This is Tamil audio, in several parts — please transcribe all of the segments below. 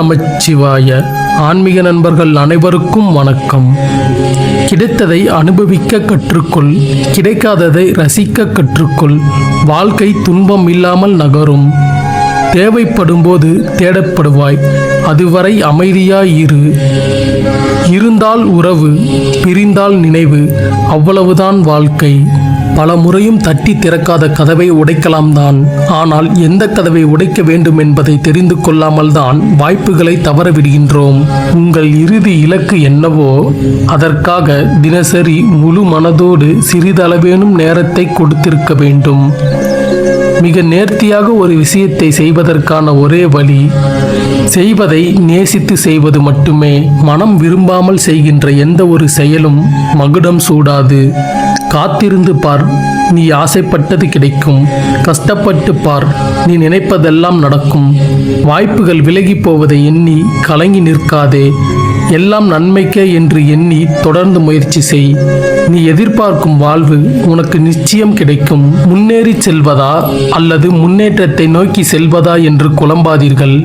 நமச்சிவாய. ஆன்மீக நண்பர்கள் அனைவருக்கும் வணக்கம். கிடைத்ததை அனுபவிக்க கற்றுக்கொள், கிடைக்காததை ரசிக்க கற்றுக்கொள். வாழ்க்கை துன்பம் இல்லாமல் நகரும். தேவைப்படும் போது தேடப்படுவாய், அதுவரை அமைதியாய் இரு. இருந்தால் உறவு, பிரிந்தால் நினைவு, அவ்வளவுதான் வாழ்க்கை. பல முறையும் தட்டி திறக்காத கதவை உடைக்கலாம் தான், ஆனால் எந்த கதவை உடைக்க வேண்டும் என்பதை தெரிந்து கொள்ளாமல் தான் வாய்ப்புகளை தவற விடுகின்றோம். உங்கள் இறுதி இலக்கு என்னவோ அதற்காக தினசரி முழு மனதோடு சிறிதளவேனும் நேரத்தை கொடுத்திருக்க வேண்டும். மிக நேர்த்தியாக ஒரு விஷயத்தை செய்வதற்கான ஒரே வழி, செய்வதை நேசித்து செய்வது மட்டுமே. மனம் விரும்பாமல் செய்கின்ற எந்த ஒரு செயலும் மகுடம் சூடாது. காத்திருந்து பார், நீ ஆசைப்பட்டது கிடைக்கும். கஷ்டப்பட்டு பார், நீ நினைப்பதெல்லாம் நடக்கும். வாய்ப்புகள் விலகி போவதை எண்ணி கலங்கி நிற்காதே. எல்லாம் நன்மைக்கே என்று எண்ணி தொடர்ந்து முயற்சி செய். நீ எதிர்பார்க்கும் வாழ்வு உனக்கு நிச்சயம் கிடைக்கும். முன்னேறி செல்வதா அல்லது முன்னேற்றத்தை நோக்கி செல்வதா என்று குழம்பாதீர்கள்.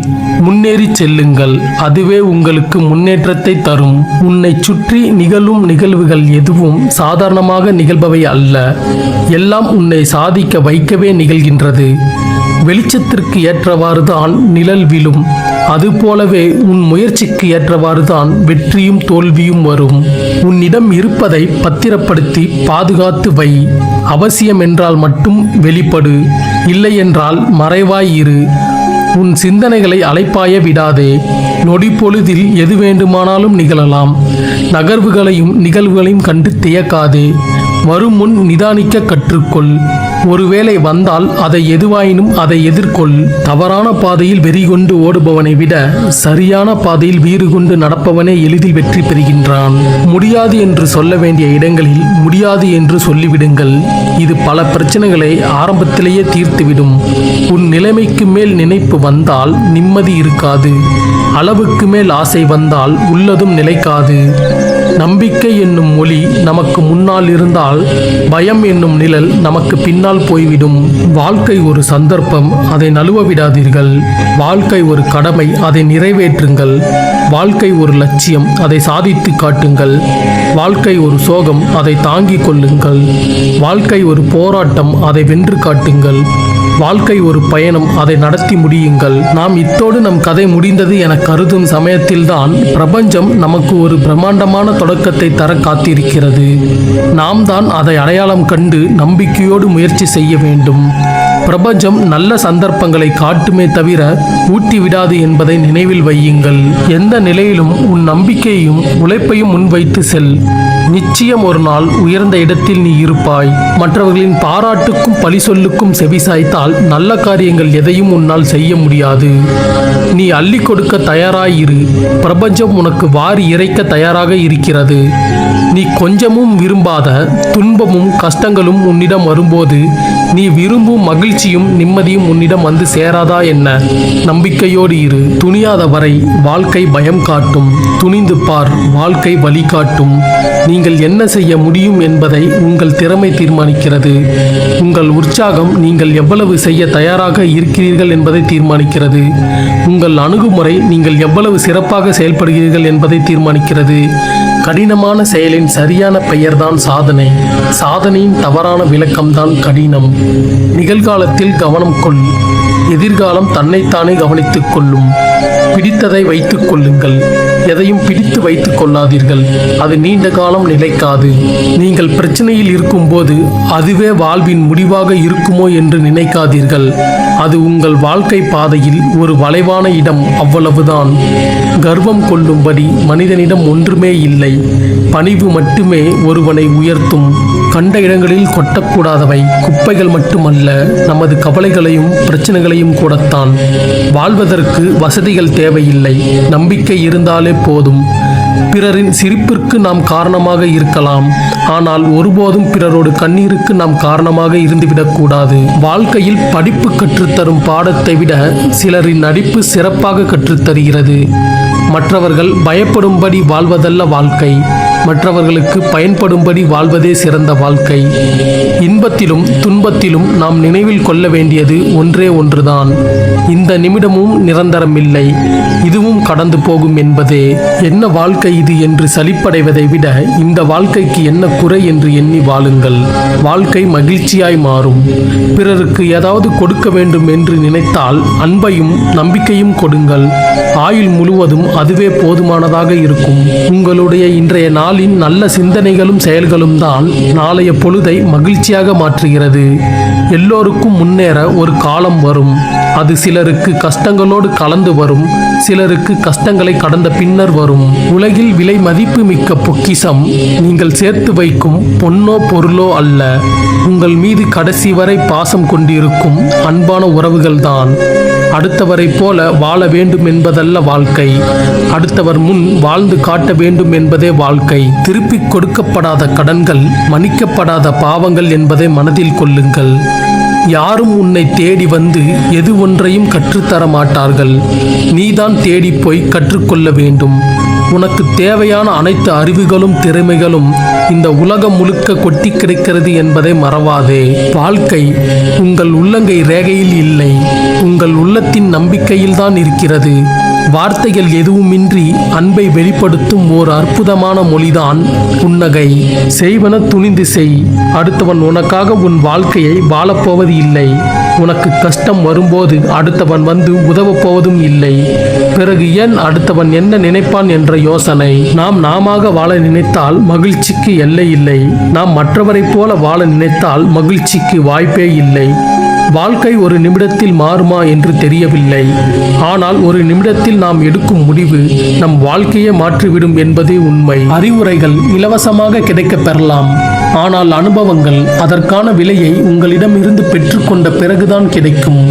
முன்னேறி செல்லுங்கள், அதுவே உங்களுக்கு முன்னேற்றத்தை தரும். உன்னை சுற்றி நிகழும் நிகழ்வுகள் எதுவும் சாதாரணமாக நிகழ்பவை அல்ல. எல்லாம் உன்னை சாதிக்க வைக்கவே நிகழ்கின்றது. வெளிச்சத்திற்கு ஏற்றவாறு தான் நிழல் விழும். அதுபோலவே உன் முயற்சிக்கு ஏற்றவாறு தான் வெற்றியும் தோல்வியும் வரும். உன்னிடம் இருப்பதை பத்திரப்படுத்தி பாதுகாத்து வை. அவசியம் என்றால் மட்டும் வெளிப்படு, இல்லை என்றால் மறைவாய் இரு. உன் சிந்தனைகளை அலைப்பாய விடாதே. நொடி பொழுதில் எது வேண்டுமானாலும் நிகழலாம். நகர்வுகளையும் நிகழ்வுகளையும் கண்டு தியக்காதே. வரும் முன் நிதானிக்க கற்றுக்கொள். ஒருவேளை வந்தால் அதை எதுவாயினும் அதை எதிர்கொள். தவறான பாதையில் வெறி கொண்டு ஓடுபவனை விட சரியான பாதையில் வீறு கொண்டு நடப்பவனே எளிதில் வெற்றி பெறுகின்றான். முடியாது என்று சொல்ல வேண்டிய இடங்களில் முடியாது என்று சொல்லிவிடுங்கள். இது பல பிரச்சனைகளை ஆரம்பத்திலேயே தீர்த்துவிடும். உன் நிலைமைக்கு மேல் நினைப்பு வந்தால் நிம்மதி இருக்காது. அளவுக்கு மேல் ஆசை வந்தால் உள்ளதும் நிலைக்காது. நம்பிக்கை என்னும் ஒளி நமக்கு முன்னால் இருந்தால் பயம் என்னும் நிழல் நமக்கு பின்னால் போய்விடும். வாழ்க்கை ஒரு சந்தர்ப்பம், அதை நழுவ விடாதீர்கள். வாழ்க்கை ஒரு கடமை, அதை நிறைவேற்றுங்கள். வாழ்க்கை ஒரு லட்சியம், அதை சாதித்து காட்டுங்கள். வாழ்க்கை ஒரு சோகம், அதை தாங்கிக் கொள்ளுங்கள். வாழ்க்கை ஒரு போராட்டம், அதை வென்று காட்டுங்கள். வாழ்க்கை ஒரு பயணம், அதை நடத்தி முடியுங்கள். நாம் இத்தோடு நம் கதை முடிந்தது என கருதும் சமயத்தில்தான் பிரபஞ்சம் நமக்கு ஒரு பிரம்மாண்டமான தொடக்கத்தை தர காத்திருக்கிறது. நாம் தான் அதை அடையாளம் கண்டு நம்பிக்கையோடு முயற்சி செய்ய வேண்டும். பிரபஞ்சம் நல்ல சந்தர்ப்பங்களை காட்டுமே தவிர ஊட்டி விடாது என்பதை நினைவில் வையுங்கள். எந்த நிலையிலும் உன் நம்பிக்கையையும் உழைப்பையும் முன்வைத்து செல். நிச்சயம் ஒரு நாள் உயர்ந்த இடத்தில் நீ இருப்பாய். மற்றவர்களின் பாராட்டுக்கும் பழி சொல்லுக்கும் செவிசாய்த்தால் நல்ல காரியங்கள் எதையும் உன்னால் செய்ய முடியாது. நீ அள்ளி கொடுக்க தயாராயிரு. பிரபஞ்சம் உனக்கு வாரி இறைக்க தயாராக இருக்கிறது. நீ கொஞ்சமும் விரும்பாத துன்பமும் கஷ்டங்களும் உன்னிடம் வரும்போது நீ விரும்பும் மகிழ்ச்சியும் நிம்மதியும் உன்னிடம் வந்து சேராதா என்ன? நம்பிக்கையோடு இரு. துணியாத வரை வாழ்க்கை பயம் காட்டும். துணிந்து பார், வாழ்க்கை வழிகாட்டும். நீங்கள் என்ன செய்ய முடியும் என்பதை உங்கள் திறமை தீர்மானிக்கிறது. உங்கள் உற்சாகம் நீங்கள் எவ்வளவு செய்ய தயாராக இருக்கிறீர்கள் என்பதை தீர்மானிக்கிறது. உங்கள் அணுகுமுறை நீங்கள் எவ்வளவு சிறப்பாக செயல்படுகிறீர்கள் என்பதை தீர்மானிக்கிறது. கடினமான செயலின் சரியான பெயர்தான் சாதனை. சாதனையின் தவறான விளக்கம்தான் கடினம். நிகழ்காலத்தில் கவனம் கொள், எதிர்காலம் தன்னைத்தானே கவனித்துக் கொள்ளும். பிடித்ததை வைத்துக் கொள்ளுங்கள், எதையும் பிடித்து வைத்துக் கொள்ளாதீர்கள். அது நீண்ட காலம் நிலைக்காது. நீங்கள் பிரச்சனையில் இருக்கும்போது அதுவே வாழ்வின் முடிவாக இருக்குமோ என்று நினைக்காதீர்கள். அது உங்கள் வாழ்க்கை பாதையில் ஒரு வளைவான இடம், அவ்வளவுதான். கர்வம் கொள்ளும்படி மனிதனிடம் ஒன்றுமே இல்லை. பணிவு மட்டுமே ஒருவனை உயர்த்தும். கண்ட இடங்களில் கொட்டக்கூடாதவை குப்பைகள் மட்டுமல்ல, நமது கவலைகளையும் பிரச்சனைகளையும் கூடத்தான். வாழ்வதற்கு வசதிகள் தேவையில்லை, நம்பிக்கை இருந்தாலே போதும். பிறரின் சிரிப்பிற்கு நாம் காரணமாக இருக்கலாம், ஆனால் ஒருபோதும் பிறரோடு கண்ணீருக்கு நாம் காரணமாக இருந்துவிடக்கூடாது. வாழ்க்கையில் படிப்பு கற்றுத்தரும் பாடத்தை விட சிலரின் நடிப்பு சிறப்பாக கற்றுத்தருகிறது. மற்றவர்கள் பயப்படும்படி வாழ்வதல்ல வாழ்க்கை, மற்றவர்களுக்கு பயன்படும்படி வாழ்வதே சிறந்த வாழ்க்கை. இன்பத்திலும் துன்பத்திலும் நாம் நினைவில் கொள்ள வேண்டியது ஒன்றே ஒன்றுதான். இந்த நிமிடமும் நிரந்தரமில்லை, இதுவும் கடந்து போகும் என்பதே. என்ன வாழ்க்கை இது என்று சலிப்படைவதை விட இந்த வாழ்க்கைக்கு என்ன குறை என்று எண்ணி வாழுங்கள். வாழ்க்கை மகிழ்ச்சியாய் மாறும். பிறருக்கு ஏதாவது கொடுக்க வேண்டும் என்று நினைத்தால் அன்பையும் நம்பிக்கையும் கொடுங்கள். ஆயுள் முழுவதும் அதுவே போதுமானதாக இருக்கும். உங்களுடைய இன்றைய நாளின் நல்ல சிந்தனைகளும் செயல்களும் தான் நாளைய பொழுதை மகிழ்ச்சியாக மாற்றுகிறது. எல்லோருக்கும் முன்னேற ஒரு காலம் வரும். அது சிலருக்கு கஷ்டங்களோடு கலந்து வரும், சிலருக்கு கஷ்டங்களை கடந்த பின்னர் வரும். உலகில் விலை மதிப்பு மிக்க பொக்கிஷம் நீங்கள் சேர்த்து வைக்கும் பொன்னோ பொருளோ அல்ல, உங்கள் மீது கடைசி வரை பாசம் கொண்டிருக்கும் அன்பான உறவுகள்தான். அடுத்தவரை போல வாழ வேண்டும் என்பதல்ல வாழ்க்கை, அடுத்தவர் முன் வாழ்ந்து காட்ட வேண்டும் என்பதே வாழ்க்கை. திருப்பிக் கொடுக்கப்படாத கடன்கள், மன்னிக்கப்படாத பாவங்கள் என்பதை மனதில் கொள்ளுங்கள். யாரும் உன்னை தேடி வந்து எது ஒன்றையும் கற்றுத்தர மாட்டார்கள், நீதான் தேடி போய் கற்றுக்கொள்ள வேண்டும். உனக்கு தேவையான அனைத்து அறிவுகளும் திறமைகளும் இந்த உலகம் முழுக்க கொட்டி கிடைக்கிறது என்பதை மறவாதே. வாழ்க்கை உங்கள் உள்ளங்கை ரேகையில் இல்லை, உங்கள் உள்ளத்தின் நம்பிக்கையில்தான் இருக்கிறது. வார்த்தைகள் எதுவுமின்றி அன்பை வெளிப்படுத்தும் ஓர் அற்புதமான மொழிதான் புன்னகை. செய்வன துணிந்து செய். அடுத்தவன் உனக்காக உன் வாழ்க்கையை வாழப்போவது இல்லை. உனக்கு கஷ்டம் வரும்போது அடுத்தவன் வந்து உதவப் போவதும் இல்லை. பிறகு ஏன் அடுத்தவன் என்ன நினைப்பான் என்ற யோசனை. நாம் வாழ நினைத்தால் மகிழ்ச்சிக்கு எல்லை இல்லை. நாம் மற்றவரைப் போல வாழ நினைத்தால் மகிழ்ச்சிக்கு வாய்ப்பே இல்லை. வாழ்க்கை ஒரு நிமிடத்தில் மாறுமா என்று தெரியவில்லை. ஆனால் ஒரு நிமிடத்தில் நாம் எடுக்கும் முடிவு நம் வாழ்க்கையை மாற்றிவிடும் என்பதே உண்மை. அறிவுரைகள் இலவசமாக கிடைக்கப் பெறலாம், ஆனால் அனுபவங்கள் அதற்கான விலையை உங்களிடம் இருந்து பெற்றுக்கொண்ட பிறகுதான் கிடைக்கும்.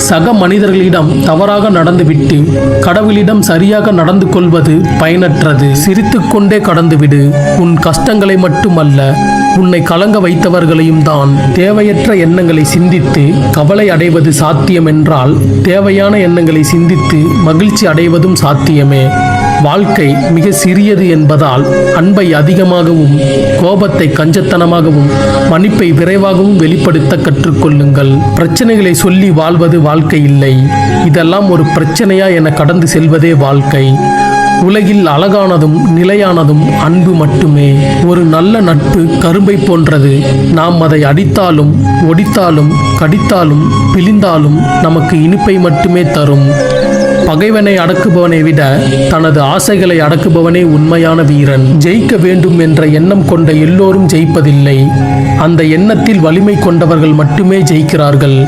சக மனிதர்களிடம் தவறாக நடந்துவிட்டு கடவுளிடம் சரியாக நடந்து கொள்வது பயனற்றது. சிரித்துக்கொண்டே கடந்துவிடு. உன் கஷ்டங்களை மட்டுமல்ல, உன்னை கலங்க வைத்தவர்களையும் தான். தேவையற்ற எண்ணங்களை சிந்தித்து கவலை அடைவது சாத்தியம் என்றால் தேவையான எண்ணங்களை சிந்தித்து மகிழ்ச்சி அடைவதும் சாத்தியமே. வாழ்க்கை மிக சிறியது என்பதால் அன்பை அதிகமாகவும், கோபத்தை கஞ்சத்தனமாகவும், மன்னிப்பை விரைவாகவும் வெளிப்படுத்த கற்றுக்கொள்ளுங்கள். பிரச்சனைகளை சொல்லி வாழ்வது வாழ்க்கை இல்லை. இதெல்லாம் ஒரு பிரச்சனையா என கடந்து செல்வதே வாழ்க்கை. உலகில் அழகானதும் நிலையானதும் அன்பு மட்டுமே. ஒரு நல்ல நட்பு கரும்பை போன்றது. நாம் அதை அடித்தாலும் ஒடித்தாலும் கடித்தாலும் பிழிந்தாலும் நமக்கு இனிப்பை மட்டுமே தரும். பகைவனை அடக்குபவனை விட தனது ஆசைகளை அடக்குபவனே உண்மையான வீரன். ஜெயிக்க வேண்டும் என்ற எண்ணம் கொண்ட எல்லோரும் ஜெயிப்பதில்லை. அந்த எண்ணத்தில் வலிமை கொண்டவர்கள் மட்டுமே ஜெயிக்கிறார்கள்.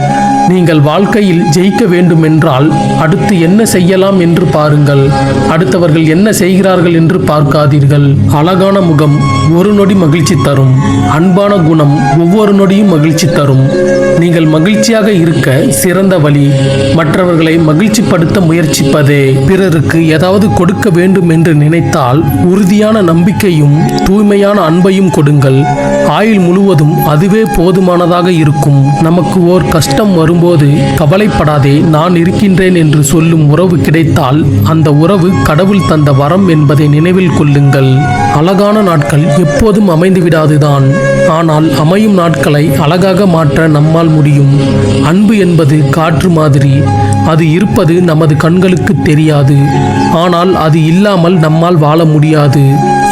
நீங்கள் வாழ்க்கையில் ஜெயிக்க வேண்டும் என்றால் அடுத்து என்ன செய்யலாம் என்று பாருங்கள். அடுத்தவர்கள் என்ன செய்கிறார்கள் என்று பார்க்காதீர்கள். அழகான முகம் ஒரு நொடி மகிழ்ச்சி தரும். அன்பான குணம் ஒவ்வொரு நொடியும் மகிழ்ச்சி தரும். நீங்கள் மகிழ்ச்சியாக இருக்க சிறந்த வழி மற்றவர்களை மகிழ்ச்சிப்படுத்த முயற்சிப்பதே. பிறருக்கு ஏதாவது கொடுக்க வேண்டும் என்று நினைத்தால் உறுதியான நம்பிக்கையும் தூய்மையான அன்பையும் கொடுங்கள். ஆயுள் முழுவதும் அதுவே போதுமானதாக இருக்கும். நமக்கு ஓர் கஷ்டம் வரும்போது கவலைப்படாதே, நான் இருக்கின்றேன் என்று சொல்லும் உறவு கிடைத்தால் அந்த உறவு கடவுள் தந்த வரம் என்பதை நினைவில் கொள்ளுங்கள். அழகான நாட்கள் எப்போதும் அமைந்து விடாதுதான், ஆனால் அமையும் நாட்களை அழகாக மாற்ற நம்மால் முடியும். அன்பு என்பது காற்று மாதிரி. அது இருப்பது நமது கண்களுக்கு தெரியாது, ஆனால் அது இல்லாமல் நம்மால் வாழ முடியாது.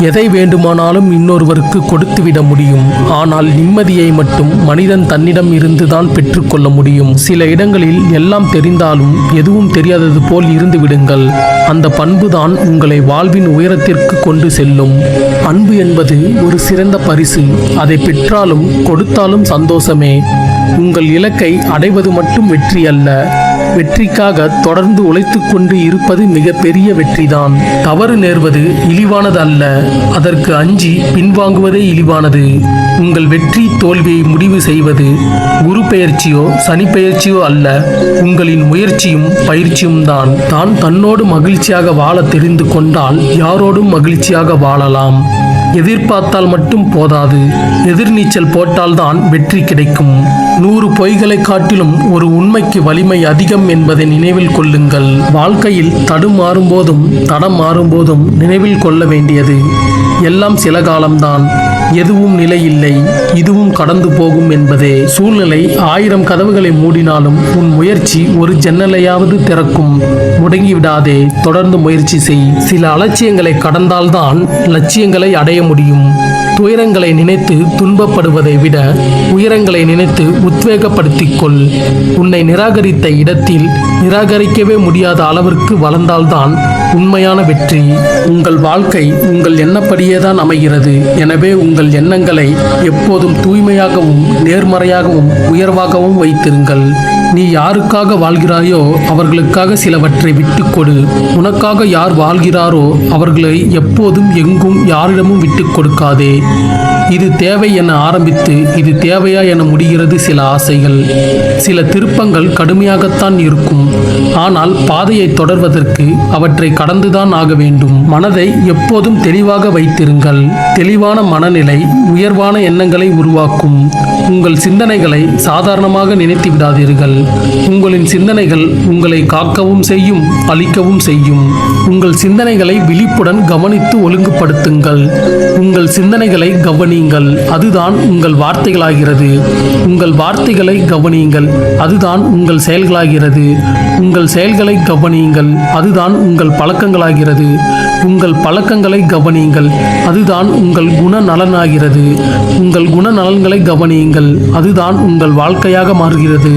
எதை வேண்டுமானாலும் இன்னொருவருக்கு கொடுத்துவிட முடியும், ஆனால் நிம்மதியை மட்டும் மனிதன் தன்னிடம் இருந்துதான் பெற்றுக்கொள்ள முடியும். சில இடங்களில் எல்லாம் தெரிந்தாலும் எதுவும் தெரியாதது போல் இருந்து விடுங்கள். அந்த பண்புதான் உங்களை வாழ்வின் உயரத்திற்கு கொண்டு செல்லும். அன்பு என்பது ஒரு சிறந்த பரிசு. அதை பெற்றாலும் கொடுத்தாலும் சந்தோஷமே. உங்கள் இலக்கை அடைவது மட்டும் வெற்றி அல்ல, வெற்றிக்காக தொடர்ந்து உழைத்துக் கொண்டு இருப்பது மிகப்பெரிய வெற்றிதான். தவறு நேர்வது இழிவானது அல்ல, அதற்கு அஞ்சி பின்வாங்குவதே இழிவானது. உங்கள் வெற்றி தோல்வியை முடிவு செய்வது குரு பெயர்ச்சியோ சனி பெயர்ச்சியோ அல்ல, உங்களின் முயற்சியும் பயிற்சியும் தான். தன்னோடு மகிழ்ச்சியாக வாழ தெரிந்து கொண்டால் யாரோடும் மகிழ்ச்சியாக வாழலாம். எதிர்பார்த்தால் மட்டும் போதாது, எதிர்நீச்சல் போட்டால்தான் வெற்றி கிடைக்கும். 100 பொய்களை காட்டிலும் ஒரு உண்மைக்கு வலிமை அதிகம் என்பதை நினைவில் கொள்ளுங்கள். வாழ்க்கையில் தடுமாறும் போதும் தடம் மாறும்போதும் நினைவில் கொள்ள வேண்டியது எல்லாம் சில காலம்தான், எதுவும் நிலையில்லை, இதுவும் கடந்து போகும் என்பதே. சூழ்நிலை 1000 கதவுகளை மூடினாலும் உன் முயற்சி ஒரு ஜன்னலையாவது திறக்கும். முடங்கிவிடாதே, தொடர்ந்து முயற்சி செய். சில அலட்சியங்களை கடந்தால்தான் லட்சியங்களை அடைய முடியும். துயரங்களை நினைத்து துன்பப்படுவதை விட உயரங்களை நினைத்து உத்வேகப்படுத்திக் கொள். உன்னை நிராகரித்த இடத்தில் நிராகரிக்கவே முடியாத அளவிற்கு வளர்ந்தால்தான் உண்மையான வெற்றி. உங்கள் வாழ்க்கை உங்கள் எண்ணப்படியேதான் அமைகிறது. எனவே உங்கள் எண்ணங்களை எப்போதும் தூய்மையாகவும் நேர்மறையாகவும் உயர்வாகவும் வைத்திருங்கள். நீ யாருக்காக வாழ்கிறாயோ அவர்களுக்காக சிலவற்றை விட்டுக்கொடு. உனக்காக யார் வாழ்கிறாரோ அவர்களை எப்போதும் எங்கும் யாரிடமும் விட்டுக் கொடுக்காதே. இது தேவை என ஆரம்பித்து இது தேவையா என முடிகிறது சில ஆசைகள். சில திருப்பங்கள் கடுமையாகத்தான் இருக்கும். ஆனால் பாதையை தொடர்வதற்கு அவற்றை கடந்துதான் ஆக வேண்டும். மனதை எப்போதும் தெளிவாக வைத்திருங்கள். தெளிவான மனநிலை உயர்வான எண்ணங்களை உருவாக்கும். உங்கள் சிந்தனைகளை சாதாரணமாக நினைத்து விடாதீர்கள். உங்களின் சிந்தனைகள் உங்களை காக்கவும் செய்யும், அழிக்கவும் செய்யும். உங்கள் சிந்தனைகளை விழிப்புடன் கவனித்து ஒழுங்குபடுத்துங்கள். உங்கள் சிந்தனைகளை கவனியுங்கள், அதுதான் உங்கள் வார்த்தைகளாகிறது. உங்கள் வார்த்தைகளை கவனியுங்கள், அதுதான் உங்கள் செயல்களாகிறது. உங்கள் செயல்களை கவனியுங்கள், அதுதான் உங்கள் பழக்கங்களாகிறது. உங்கள் பழக்கங்களை கவனியுங்கள், அதுதான் உங்கள் குணநலனாகிறது. உங்கள் குணநலன்களை கவனியுங்கள், அதுதான் உங்கள் வாழ்க்கையாக மாறுகிறது.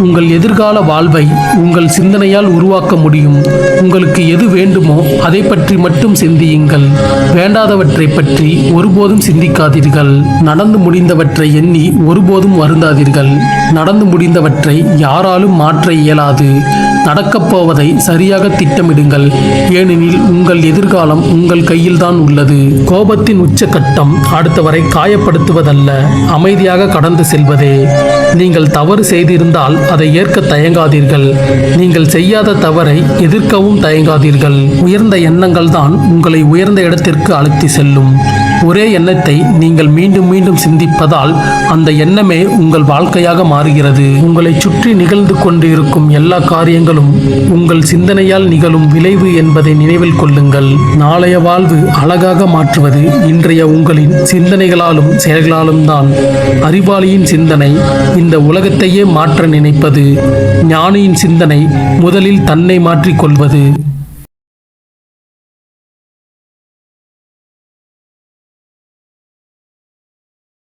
உங்கள் எதிர்கால வாழ்வை உங்கள் சிந்தனையால் உருவாக்க முடியும். உங்களுக்கு எது வேண்டுமோ அதை பற்றி மட்டும் சிந்தியுங்கள். வேண்டாதவற்றை பற்றி ஒருபோதும் சிந்திக்காதீர்கள். நடந்து முடிந்தவற்றை எண்ணி ஒருபோதும் வருந்தாதீர்கள். நடந்து முடிந்தவற்றை யாராலும் மாற்ற இயலாது. நடக்கப் போவதை சரியாக திட்டமிடுங்கள். ஏனெனில் உங்கள் எதிர்காலம் உங்கள் கையில்தான் உள்ளது. கோபத்தின் உச்சக்கட்டம் அடுத்தவரை காயப்படுத்துவதல்ல, அமைதியாக கடந்து செல்வதே. நீங்கள் தவறு செய்திருந்தால் அதை ஏற்க தயங்காதீர்கள். நீங்கள் செய்யாத தவறை எதிர்க்கவும் தயங்காதீர்கள். உயர்ந்த எண்ணங்கள் தான் உங்களை உயர்ந்த இடத்திற்கு அழைத்து செல்லும். ஒரே எண்ணத்தை நீங்கள் மீண்டும் மீண்டும் சிந்திப்பதால் அந்த எண்ணமே உங்கள் வாழ்க்கையாக மாறுகிறது. உங்களை சுற்றி நிகழ்ந்து கொண்டு இருக்கும் எல்லா காரியங்களும் உங்கள் சிந்தனையால் நிகழும் விளைவு என்பதை நினைவில் கொள்ளுங்கள். நாளைய வாழ்வு அழகாக மாற்றுவது இன்றைய உங்களின் சிந்தனைகளாலும் செயல்களாலும் தான். அறிவாளியின் சிந்தனை இந்த உலகத்தையே மாற்ற நினைப்பது. ஞானியின் சிந்தனை முதலில் தன்னை மாற்றிக் கொள்வது.